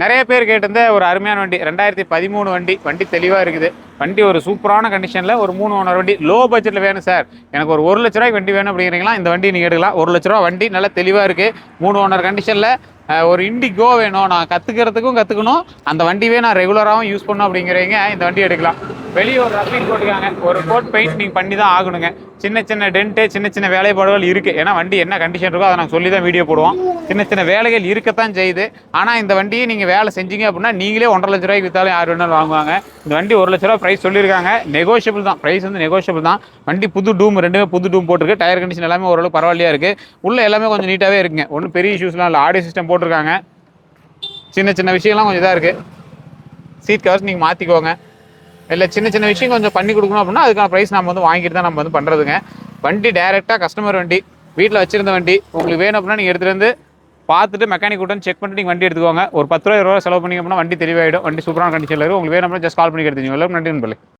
நிறைய பேர் கேட்டிருந்த ஒரு அருமையான வண்டி 2013 வண்டி. வண்டி தெளிவாக இருக்குது. வண்டி ஒரு சூப்பரான கண்டிஷனில் ஒரு 3 ஓனர் வண்டி. லோ பட்ஜெட்டில் வேணும் சார், எனக்கு ஒரு 1,00,000 வண்டி வேணும் அப்படிங்கிறீங்களா, இந்த வண்டி நீங்கள் எடுக்கலாம். 1,00,000 வண்டி நல்லா தெளிவாக இருக்குது. 3 ஓனர் கண்டிஷனில் ஒரு இண்டிகோ வேணும், நான் கற்றுக்கணும், அந்த வண்டியே நான் ரெகுலராகவும் யூஸ் பண்ணணும் அப்படிங்கிறவங்க இந்த வண்டி எடுக்கலாம். வெளியே ஒரு ரப்பிங் போட்டுருக்காங்க, ஒரு கோட் பெயிண்ட் நீங்கள் பண்ணி தான் ஆகணுங்க. சின்ன சின்ன டென்ட்டு, சின்ன சின்ன வேலைப்பாடுகள் இருக்குது. ஏன்னா வண்டி என்ன கண்டிஷன் இருக்கோ அதை நாங்கள் சொல்லி தான் வீடியோ போடுவோம். சின்ன சின்ன வேலைகள் இருக்கத்தான் செய்யுது. ஆனால் இந்த வண்டியை நீங்கள் வேலை செஞ்சீங்க அப்படின்னா நீங்களே 1,50,000 விற்றாலும் யார் வேணாலும் வாங்குவாங்க. இந்த வண்டி 1,00,000 ப்ரைஸ் சொல்லியிருக்காங்க. நெகோஷியபிள் தான், ப்ரைஸ் வந்து நெகோஷியபிள் தான். வண்டி புது டூம், ரெண்டுமே புது டூம் போட்டிருக்கு. டயர் கண்டிஷன் எல்லாமே ஓரளவு பரவாயில்லையா இருக்குது. உள்ள எல்லாமே கொஞ்சம் நீட்டாகவே இருக்குங்க, ஒன்றும் பெரிய இஷ்யூஸ்லாம் இல்லை. ஆடியோ சிஸ்டம் போட்டிருக்காங்க. சின்ன சின்ன விஷயம்லாம் கொஞ்சம் இதாக இருக்குது. சீட் கவர்ஸ் நீங்கள் மாற்றிக்கோங்க. இல்லை சின்ன சின்ன விஷயம் கொஞ்சம் பண்ணி கொடுக்கணும் அப்படின்னா அதுக்கான ப்ரைஸ் நம்ம வந்து வாங்கிட்டு தான் நம்ம வந்து பண்ணுறதுங்க. வண்டி டைரெக்டாக கஸ்டமர் வண்டி, வீட்டில் வச்சிருந்த வண்டி. உங்களுக்கு வேணும் அப்படின்னா நீங்கள் எடுத்துகிட்டு வந்து பார்த்துட்டு மெக்கானிக் கூட்டம் செக் பண்ணிட்டு நீங்கள் வண்டி எடுத்துக்கோங்க. ஒரு 10 ரூபா 20 ரூபா செலவு பண்ணிங்க அப்படின்னா வண்டி தெளிவாயிடும். வண்டி சூப்பரான கண்டிஷனில் இருக்கும். உங்களுக்கு வேணும் அப்படின்னா ஜஸ்ட் கால் பண்ணி எடுத்துக்கோங்க. எல்லாரும் நன்றி நண்பர்களே.